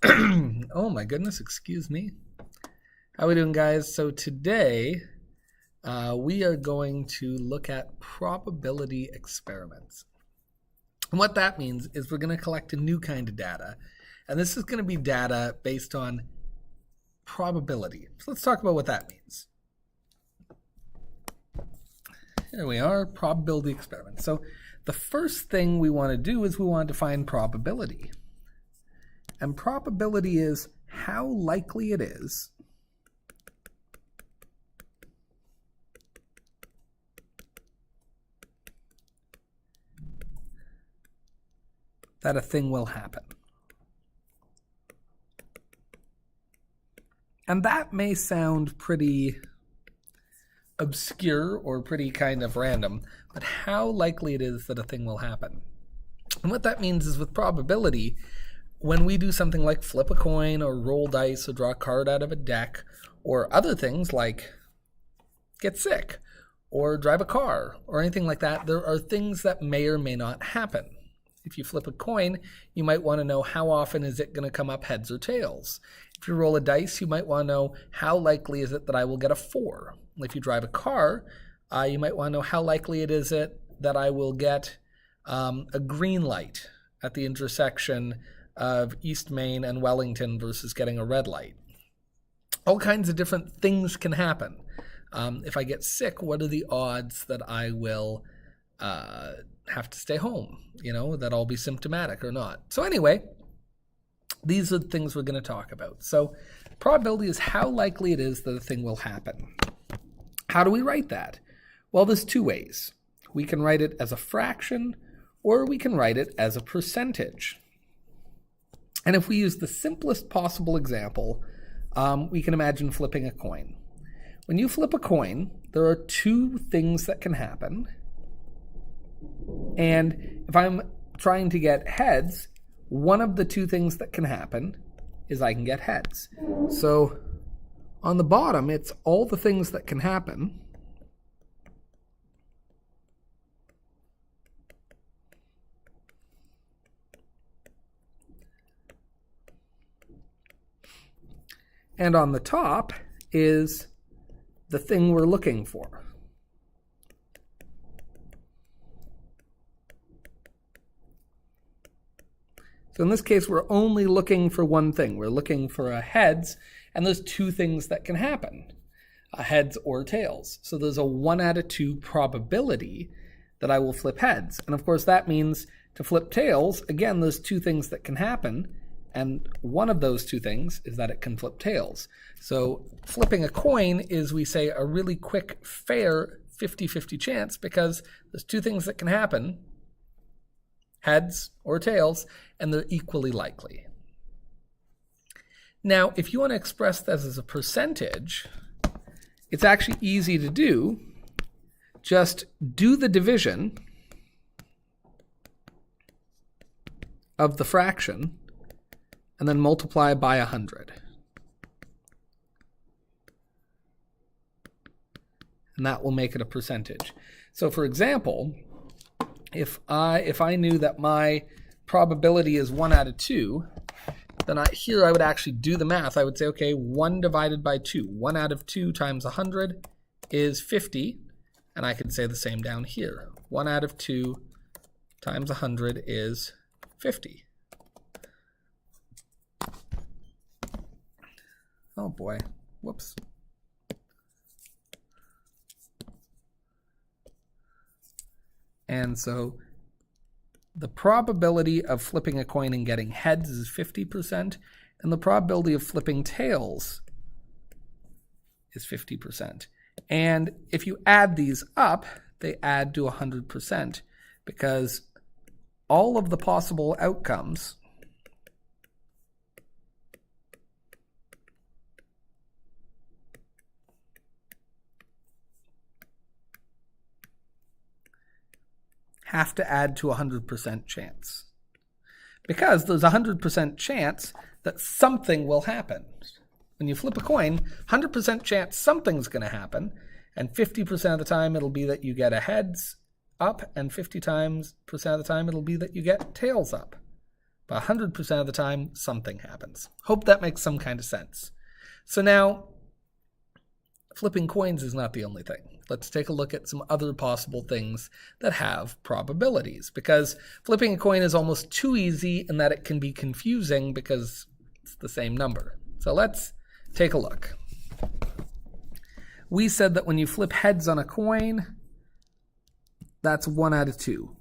Oh my goodness, excuse me. How we doing, guys? So today we are going to look at probability experiments. And what that means is we're going to collect a new kind of data. And this is going to be data based on probability. So let's talk about what that means. Here we are, probability experiments. So the first thing we want to do is we want to define probability. And probability is how likely it is that a thing will happen. And that may sound pretty obscure or pretty kind of random, but how likely it is that a thing will happen. And what that means is with probability, when we do something like flip a coin or roll dice or draw a card out of a deck or other things like get sick or drive a car or anything like that, there are things that may or may not happen. If you flip a coin, you might want to know how often is it going to come up heads or tails. If you roll a dice, you might want to know how likely is it that I will get a 4. If you drive a car, you might want to know how likely it is that I will get a green light at the intersection of East Main and Wellington versus getting a red light. All kinds of different things can happen. If I get sick, what are the odds that I will have to stay home, that I'll be symptomatic or not? So anyway, these are the things we're going to talk about. So probability is how likely it is that a thing will happen. How do we write that? Well, there's two ways. We can write it as a fraction, or we can write it as a percentage. And if we use the simplest possible example, we can imagine flipping a coin. When you flip a coin, there are two things that can happen. And if I'm trying to get heads, one of the two things that can happen is I can get heads. So on the bottom, it's all the things that can happen. And on the top is the thing we're looking for. So in this case, we're only looking for one thing. We're looking for a heads, and there's two things that can happen, heads or tails. So there's a 1 out of 2 probability that I will flip heads. And of course, that means to flip tails, again, there's two things that can happen. And one of those two things is that it can flip tails. So flipping a coin is, we say, a really quick, fair 50-50 chance because there's two things that can happen, heads or tails, and they're equally likely. Now, if you want to express this as a percentage, it's actually easy to do. Just do the division of the fraction and then multiply by 100. And that will make it a percentage. So for example, if I knew that my probability is 1 out of 2, then here I would actually do the math. I would say, okay, 1 divided by 2. 1 out of 2 times 100 is 50. And I could say the same down here. 1 out of 2 times 100 is 50. Oh boy, whoops. And so the probability of flipping a coin and getting heads is 50%, and the probability of flipping tails is 50%. And if you add these up, they add to 100%, because all of the possible outcomes have to add to 100% chance. Because there's a 100% chance that something will happen. When you flip a coin, 100% chance something's going to happen, and 50% of the time it'll be that you get a heads up, and 50% of the time it'll be that you get tails up. But 100% of the time, something happens. Hope that makes some kind of sense. So now, flipping coins is not the only thing. Let's take a look at some other possible things that have probabilities, because flipping a coin is almost too easy in that it can be confusing because it's the same number. So let's take a look. We said that when you flip heads on a coin, that's 1 out of 2,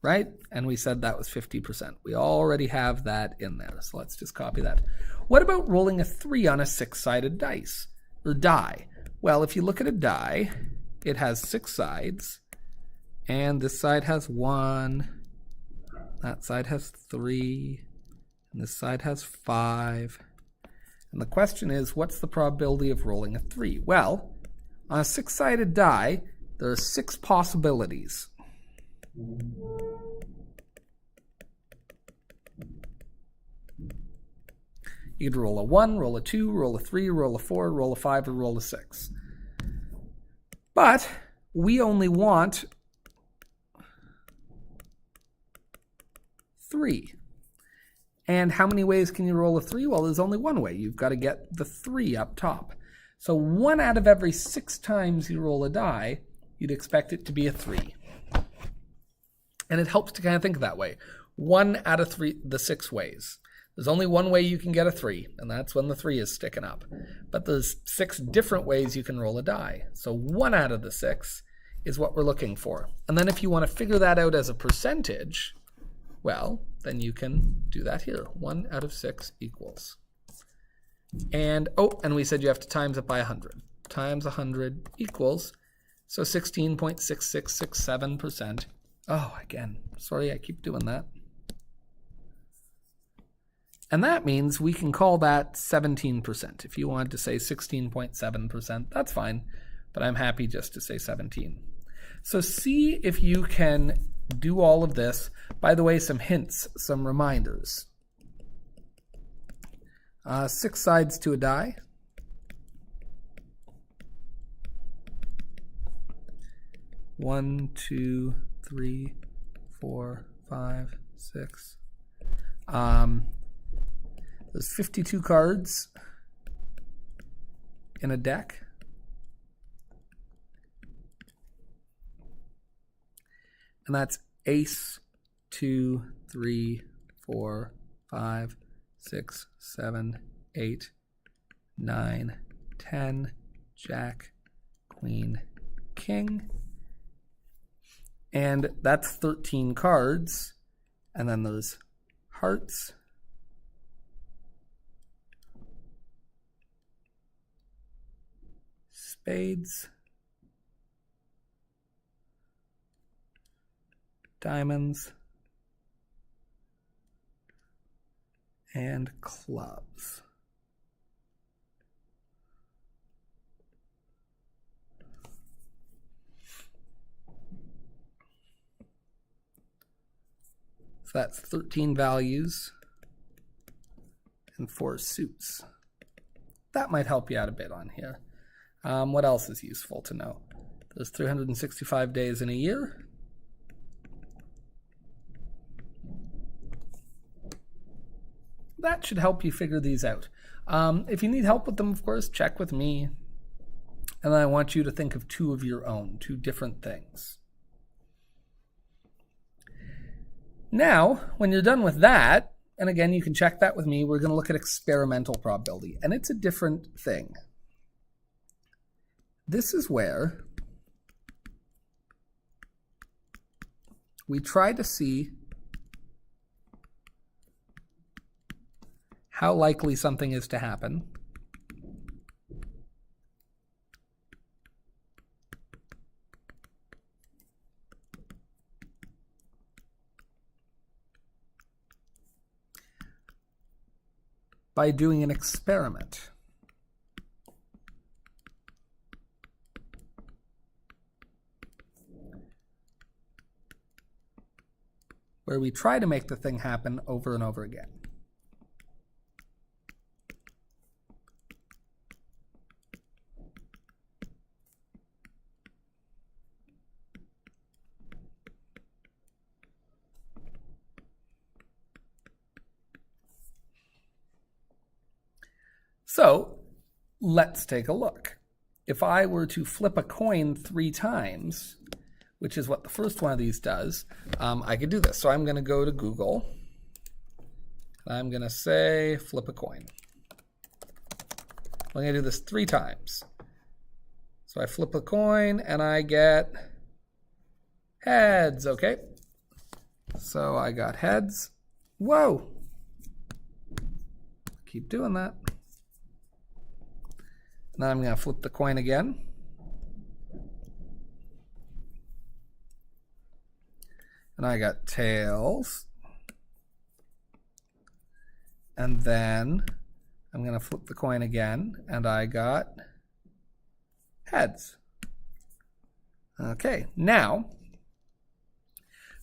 right? And we said that was 50%. We already have that in there, so let's just copy that. What about rolling a 3 on a 6-sided dice, or die? Well, if you look at a die, it has 6 sides, and this side has 1, that side has 3, and this side has 5. And the question is, what's the probability of rolling a 3? Well, on a 6-sided die, there are 6 possibilities. You could roll a 1, roll a 2, roll a 3, roll a 4, roll a 5, or roll a 6. But we only want 3. And how many ways can you roll a 3? Well, there's only one way. You've got to get the 3 up top. So 1 out of every 6 times you roll a die, you'd expect it to be a 3. And it helps to kind of think that way. 1 out of the 6 ways. There's only one way you can get a 3, and that's when the 3 is sticking up. But there's 6 different ways you can roll a die. So 1 out of the 6 is what we're looking for. And then if you want to figure that out as a percentage, well, then you can do that here. 1 out of 6 equals. And, and we said you have to times it by 100. Times 100 equals, so 16.6667%. Oh, again, sorry I keep doing that. And that means we can call that 17%. If you wanted to say 16.7%, that's fine, but I'm happy just to say 17. So see if you can do all of this. By the way, some hints, some reminders. 6 sides to a die. One, 2, 3, 4, 5, 6. There's 52 cards in a deck. And that's ace, 2, 3, 4, 5, 6, 7, 8, 9, 10, jack, queen, king. And that's 13 cards. And then there's hearts, spades, diamonds, and clubs. So that's 13 values and 4 suits. That might help you out a bit on here. What else is useful to know? There's 365 days in a year. That should help you figure these out. If you need help with them, of course, check with me. And then I want you to think of 2 of your own, 2 different things. Now, when you're done with that, and again, you can check that with me, we're going to look at experimental probability. And it's a different thing. This is where we try to see how likely something is to happen by doing an experiment. Where we try to make the thing happen over and over again. So let's take a look. If I were to flip a coin 3 times, which is what the first one of these does, I could do this. So I'm going to go to Google. I'm going to say flip a coin. I'm going to do this 3 times. So I flip a coin and I get heads. Okay. So I got heads. Whoa. Keep doing that. Now I'm going to flip the coin again. And I got tails. And then I'm going to flip the coin again, and I got heads. Okay, now,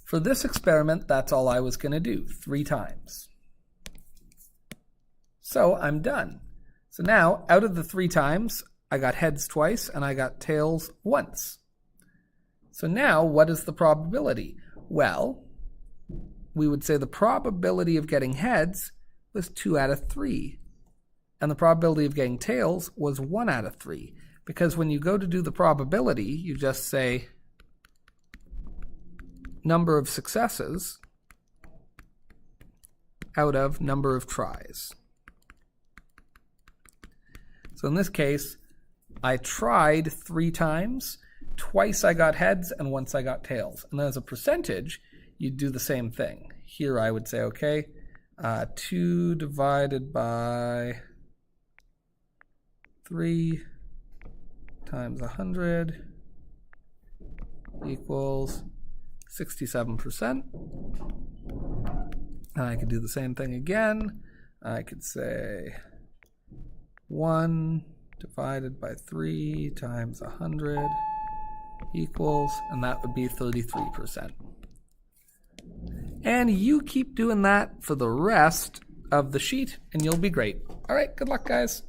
for this experiment, that's all I was going to do, 3 times. So I'm done. So now, out of the 3 times, I got heads twice, and I got tails once. So now, what is the probability? Well, we would say the probability of getting heads was 2 out of 3. And the probability of getting tails was 1 out of 3. Because when you go to do the probability, you just say number of successes out of number of tries. So in this case, I tried 3 times. Twice I got heads and once I got tails. And then as a percentage, you'd do the same thing. Here I would say, okay, 2 divided by 3 times 100 equals 67%. And I could do the same thing again. I could say 1 divided by 3 times 100 equals, and that would be 33%. And you keep doing that for the rest of the sheet, and you'll be great. All right, good luck, guys.